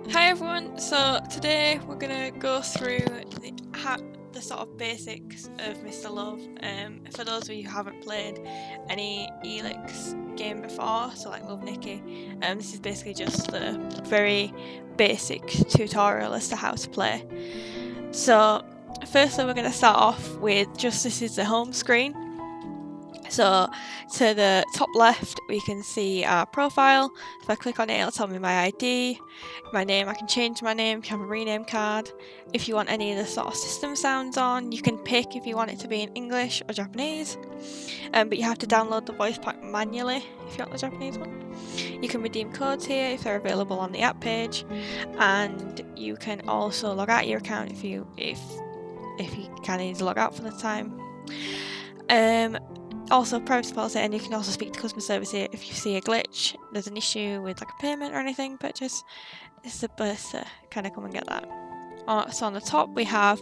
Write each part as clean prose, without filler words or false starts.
Hi everyone, so today we're going to go through the sort of basics of Mr. Love. For those of you who haven't played any Elix game before, so like Love Nikki, this is basically just the very basic tutorial as to how to play. So firstly we're going to start off with this is the home screen. So to the top left we can see our profile. If I click on it, it'll tell me my ID, my name. I can change my name, have a rename card. If you want any of the sort of system sounds on, you can pick if you want it to be in English or Japanese, but you have to download the voice pack manually if you want the Japanese one. You can redeem codes here if they're available on the app page, and you can also log out your account if you kind of need to log out for the time. Also privacy policy, and you can also speak to customer service here if you see a glitch, there's an issue with like a payment or anything, purchase. This is the best to kind of come and get that. So on the top we have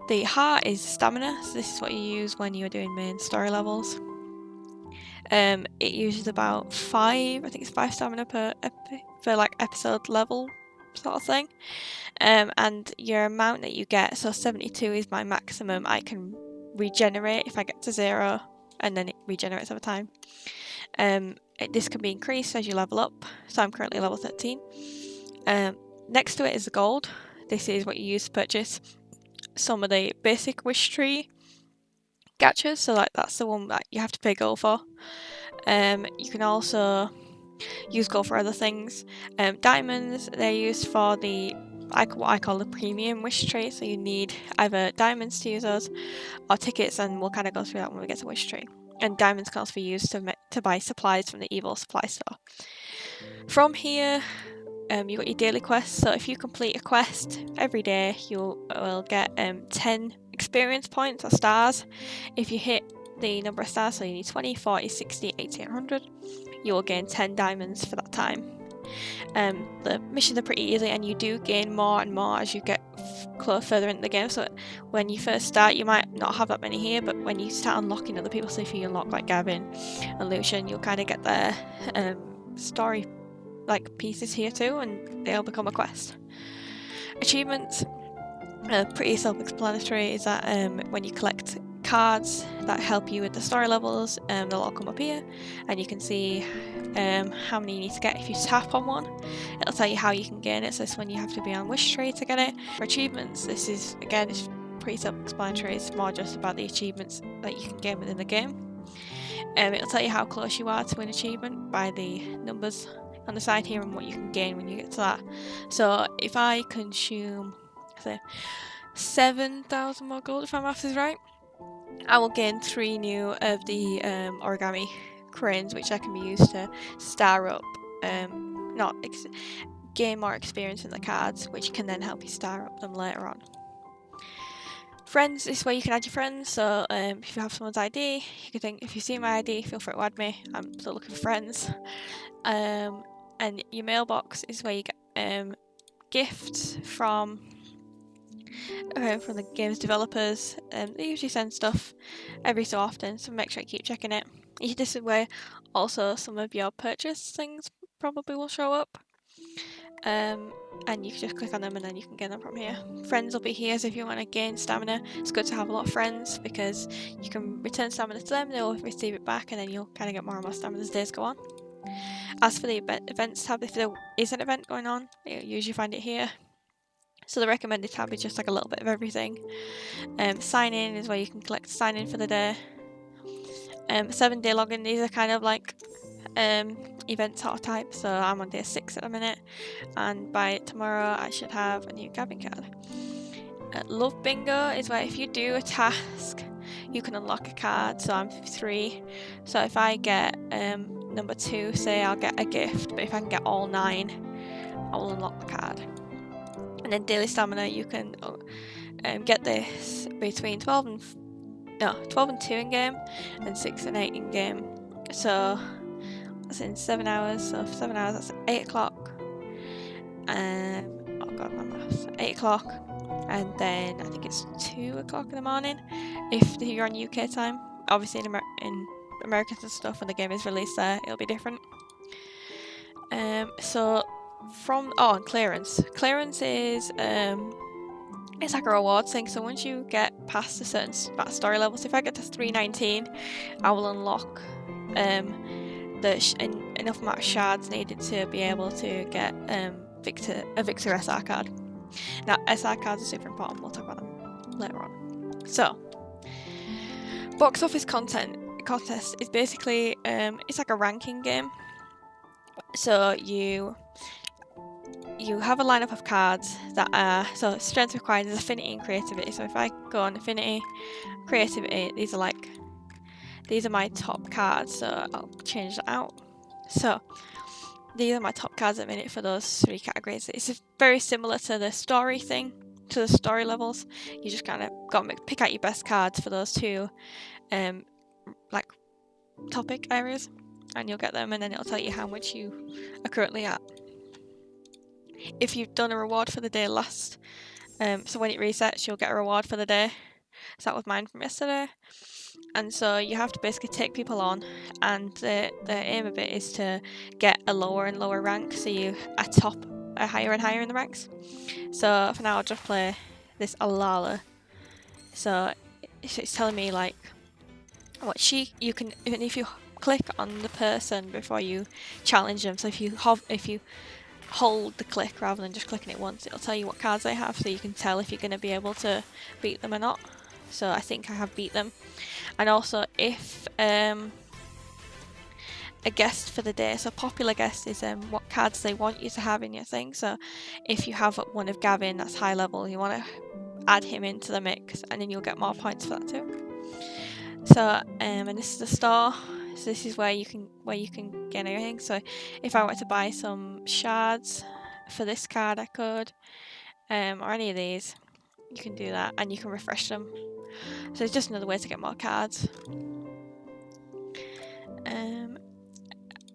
the heart is stamina, so this is what you use when you're doing main story levels. It uses about 5 stamina per like episode level sort of thing. And your amount that you get, so 72 is my maximum I can regenerate if I get to 0. And then it regenerates over time. This can be increased as you level up, so I'm currently level 13. Next to it is the gold. This is what you use to purchase some of the basic wish tree gachas, so like that's the one that you have to pay gold for. You can also use gold for other things. Diamonds, they're used for what I call the premium wish tree, so you need either diamonds to use those or tickets, and we'll kind of go through that when we get to wish tree. And diamonds can also be used to buy supplies from the evil supply store. From here you've got your daily quests, so if you complete a quest every day you will get 10 experience points or stars. If you hit the number of stars, so you need 20, 40, 60, 80, 100, you will gain 10 diamonds for that time. The missions are pretty easy, and you do gain more and more as you get further into the game. So when you first start you might not have that many here, but when you start unlocking other people, so if you unlock like Gavin and Lucian, you'll kind of get their story like pieces here too, and they'll become a quest. Achievements, pretty self-explanatory, is that when you collect cards that help you with the story levels, they'll all come up here, and you can see how many you need to get. If you tap on one, it'll tell you how you can gain it, so this one you have to be on wish tree to get it. For achievements, this is again it's pretty self-explanatory, it's more just about the achievements that you can gain within the game. It'll tell you how close you are to an achievement by the numbers on the side here and what you can gain when you get to that. So if I consume say 7,000 more gold, if my maths is right, I will gain 3 new of the origami cranes, which I can be used to star up, gain more experience in the cards, which can then help you star up them later on. Friends, this is where you can add your friends, so if you have someone's ID, you can think, if you see my ID, feel free to add me, I'm still looking for friends. And your mailbox is where you get gifts from the game's developers. They usually send stuff every so often, so make sure you keep checking it. This is where also some of your purchase things probably will show up, and you can just click on them and then you can get them from here. Friends will be here, so if you want to gain stamina, it's good to have a lot of friends because you can return stamina to them, they'll receive it back, and then you'll kind of get more and more stamina as days go on. As for the events tab, if there is an event going on, you'll usually find it here. So the recommended tab is just like a little bit of everything. Sign in is where you can collect sign in for the day. 7-day login, these are kind of like event sort of type, so I'm on day 6 at the minute, and by tomorrow I should have a new Gavin card. Love bingo is where if you do a task you can unlock a card, so I'm 3, so if I get number 2, say, I'll get a gift, but if I can get all 9 I will unlock the card. And then daily stamina, you can get this between 12 and 2 in game and 6 and 8 in game, so that's in 7 hours, so for 7 hours that's 8 o'clock, oh god my maths, 8 o'clock, and then I think it's 2 o'clock in the morning if you're on UK time. Obviously in Americans and stuff, when the game is released there it'll be different. So and clearance. Clearance is it's like a reward thing. So once you get past a certain story level, so if I get to 319, I will unlock enough amount of shards needed to be able to get a Victor SR card. Now SR cards are super important. We'll talk about them later on. So box office contest is basically it's like a ranking game. So you have a lineup of cards that are, so strength required is affinity and creativity. So if I go on affinity, creativity, these are my top cards, so I'll change that out. So these are my top cards at the minute for those 3 categories. It's very similar to the story thing, to the story levels. You just kind of got to pick out your best cards for those 2 like topic areas, and you'll get them, and then it'll tell you how much you are currently at. If you've done a reward for the day last, so when it resets, you'll get a reward for the day. So that was mine from yesterday. And so you have to basically take people on, and the aim of it is to get a lower and lower rank, so you are higher and higher in the ranks. So for now, I'll just play this Alala. So it's telling me like what you can, even if you click on the person before you challenge them. So if you hold the click rather than just clicking it once, it'll tell you what cards they have, so you can tell if you're going to be able to beat them or not. So I think I have beat them. And also if a guest for the day, so popular guest is what cards they want you to have in your thing. So if you have one of Gavin that's high level, you want to add him into the mix, and then you'll get more points for that too. So and this is the store. So this is where you can get everything. So if I were to buy some shards for this card, I could, or any of these, you can do that, and you can refresh them. So it's just another way to get more cards.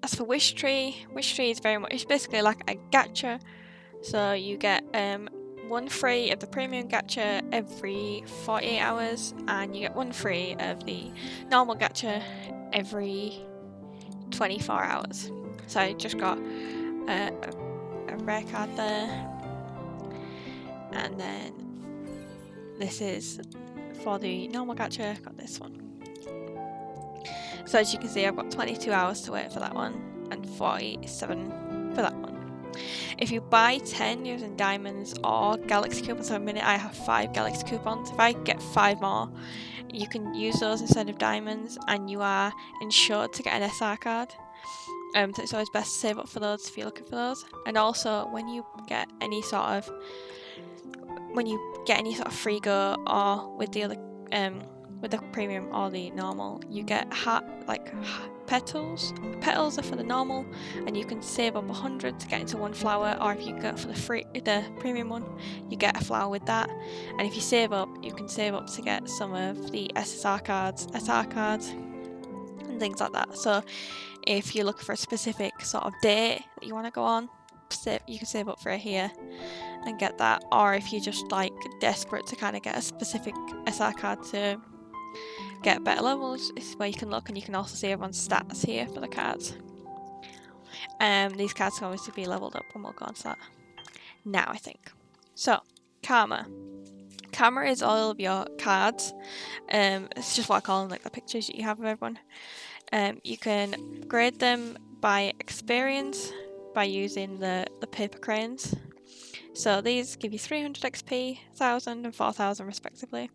As for Wish Tree is very much, it's basically like a gacha. So you get 1 free of the premium gacha every 48 hours, and you get 1 free of the normal gacha every 24 hours. So I just got a rare card there, and then this is for the normal gacha. Got this one. So as you can see, I've got 22 hours to wait for that one, and 47 for that one. If you buy 10 using diamonds or galaxy coupons, so a minute I have 5 galaxy coupons. If I get 5 more, you can use those instead of diamonds, and you are insured to get an SR card. So it's always best to save up for those if you're looking for those. And also when you get any sort of free go, or with the other with the premium or the normal, you get petals. Petals are for the normal, and you can save up 100 to get into 1 flower, or if you go for the premium one, you get a flower with that. And if you save up, you can save up to get some of the SR cards, and things like that. So if you're looking for a specific sort of date that you want to go on, you can save up for it here and get that. Or if you're just like desperate to kind of get a specific SR card to get better levels, is where you can look, and you can also see everyone's stats here for the cards. These cards can obviously be leveled up, and we'll go on to that now, I think. So Karma is all of your cards. It's just what I call them, like the pictures that you have of everyone. You can grade them by experience by using the paper crayons. So these give you 300 XP, 1000 and 4000 respectively.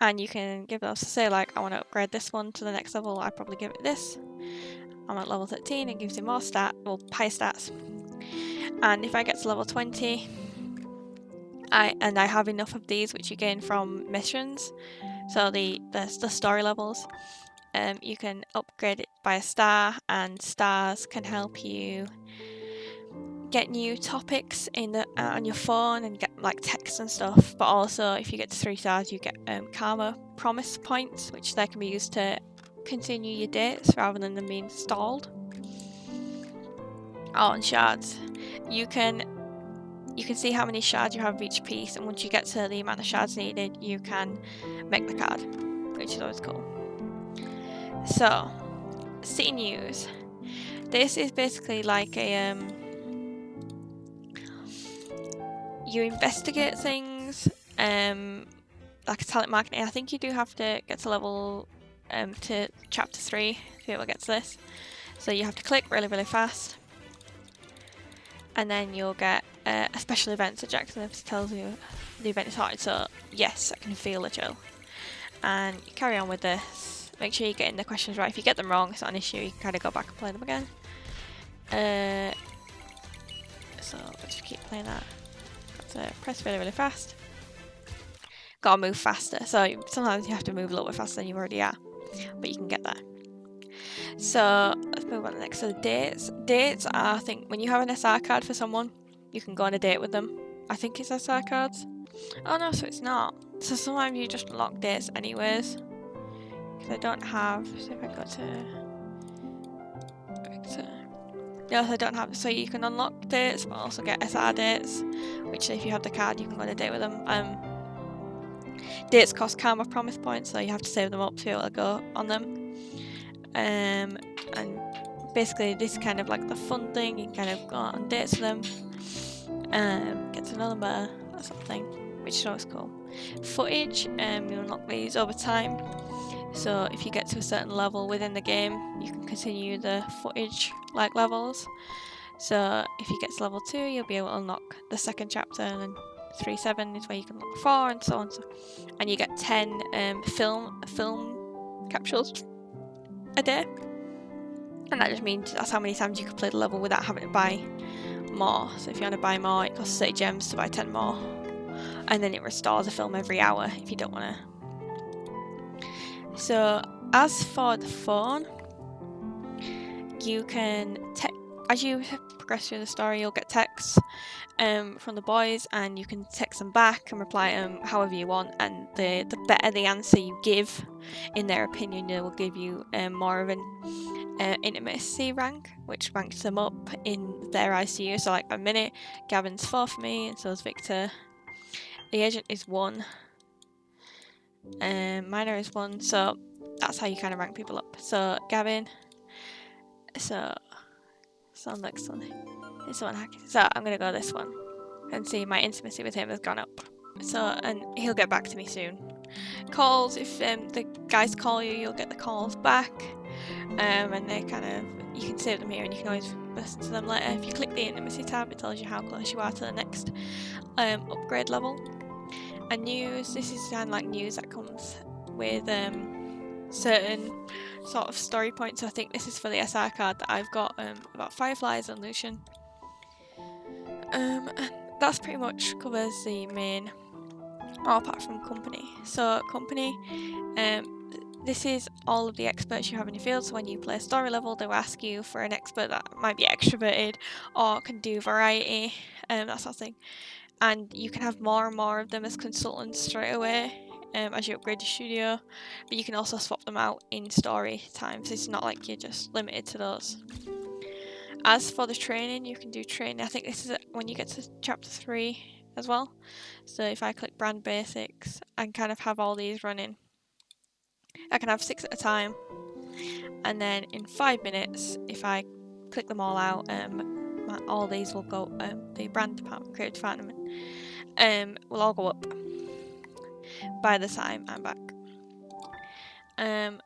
And you can give those, say like I want to upgrade this one to the next level, I'd probably give it this. I'm at level 13, it gives you more high stats. And if I get to level 20, I have enough of these, which you gain from missions, so the story levels, you can upgrade it by a star, and stars can help you get new topics on your phone and get like text and stuff. But also if you get to 3 stars, you get karma promise points, which they can be used to continue your dates rather than them being stalled. And shards, you can see how many shards you have of each piece, and once you get to the amount of shards needed, you can make the card, which is always cool. So city news, this is basically like a you investigate things, like a talent marketing. I think you do have to get to level to chapter 3 to be able to get to this. So you have to click really, really fast, and then you'll get a special event. So Jackson tells you the event is started. So yes, I can feel the chill. And you carry on with this. Make sure you're getting the questions right. If you get them wrong, it's not an issue. You can kind of go back and play them again. So let's just keep playing that. Got to press really, really fast. Gotta move faster. So sometimes you have to move a little bit faster than you already are, but you can get there. So let's move on to the next. So the dates. Dates are, I think, when you have an SR card for someone, you can go on a date with them. I think it's SR cards. Oh no, so it's not. So sometimes you just unlock dates anyways. Because I don't have. So if I go to. No, so I don't have. So you can unlock dates, but also get SR dates. Which, if you have the card, you can go on a date with them. Dates cost karma promise points, so you have to save them up to be able to go on them. And basically this is kind of like the fun thing. You can kind of go on dates with them, get to know them better, that sort of thing, which is always cool. Footage, you unlock these over time. So if you get to a certain level within the game, you can continue the footage like levels. So if you get to level 2, you'll be able to unlock the second chapter, and then 3-7 is where you can unlock 4, and so on. And you get 10 film capsules a day, and that just means that's how many times you can play the level without having to buy more. So if you want to buy more, it costs 30 gems to buy 10 more, and then it restores a film every hour if you don't want to. So as for the phone, you can as you progress through the story, you'll get texts from the boys, and you can text them back and reply however you want, and the better the answer you give, in their opinion, they will give you more of an intimacy rank, which ranks them up in their ICU. So like a minute, Gavin's 4 for me, and so is Victor. The agent is 1. Minor is 1, so that's how you kind of rank people up. So Gavin, so next one is the one hacking. So I'm gonna go this one and see my intimacy with him has gone up. So, and he'll get back to me soon. Calls, if the guys call you, you'll get the calls back, and they kind of, you can save them here, and you can always listen to them later. If you click the intimacy tab, it tells you how close you are to the next upgrade level. And news, this is kind of like news that comes with certain sort of story points. So I think this is for the SR card that I've got about Fireflies and Lucian. And that's pretty much covers the main, all apart from company. So company, this is all of the experts you have in your field. So when you play a story level, they'll ask you for an expert that might be extroverted or can do variety, that sort of thing. And you can have more and more of them as consultants straight away as you upgrade your studio, but you can also swap them out in story time, so it's not like you're just limited to those. As for the training, you can do training. I think this is when you get to chapter 3 as well. So if I click brand basics, I can kind of have all these running. I can have 6 at a time, and then in 5 minutes, if I click them all out, all these will go, the brand department, creative department, will all go up by the time I'm back. And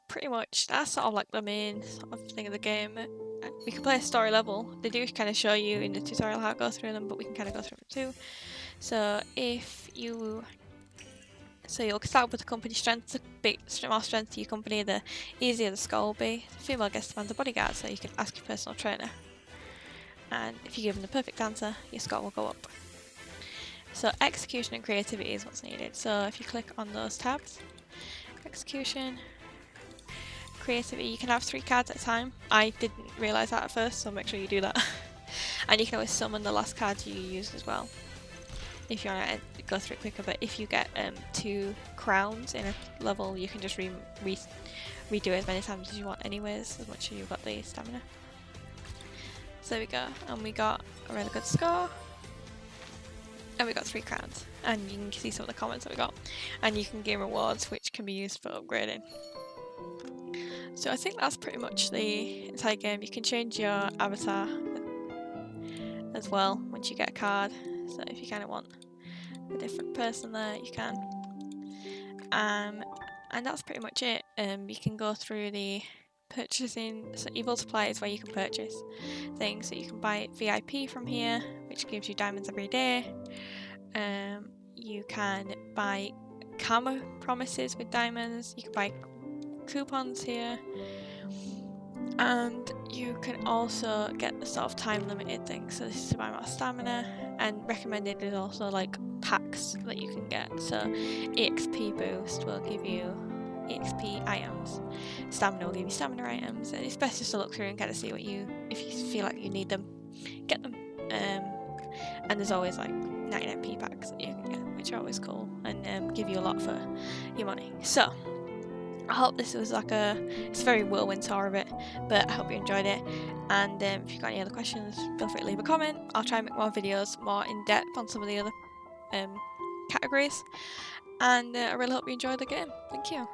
pretty much that's sort of like the main sort of thing of the game. We can play a story level. They do kind of show you in the tutorial how to go through them, but we can kind of go through them too. So you'll start with the company strength. The more strength to your company, the easier the score will be. Female guest man's a bodyguard, so you can ask your personal trainer. And if you give them the perfect answer, your score will go up. So execution and creativity is what's needed. So if you click on those tabs, execution, creativity, you can have 3 cards at a time. I didn't realise that at first, so make sure you do that. And you can always summon the last card you used as well, if you want to go through it quicker. But if you get 2 crowns in a level, you can just redo it as many times as you want anyways, as much as you've got the stamina. So there we go, and we got a really good score. And we got 3 crowns, and you can see some of the comments that we got, and you can gain rewards which can be used for upgrading. So I think that's pretty much the entire game. You can change your avatar as well once you get a card, So if you kind of want a different person there, you can. And that's pretty much it. You can go through the purchasing, so eVultiply is where you can purchase things. So you can buy VIP from here, which gives you diamonds every day. You can buy karma promises with diamonds. You can buy coupons here. And you can also get the sort of time limited things. So this is to buy more stamina, and recommended is also like packs that you can get. So EXP boost will give you EXP items, stamina will give you stamina items, and it's best just to look through and kind of see what you, if you feel like you need them, get them. And there's always like 99p packs that you can get, which are always cool and give you a lot for your money. So I hope this was like it's a very whirlwind tour of it, but I hope you enjoyed it. And if you've got any other questions, feel free to leave a comment. I'll try and make more videos more in depth on some of the other categories. And I really hope you enjoyed the game. Thank you.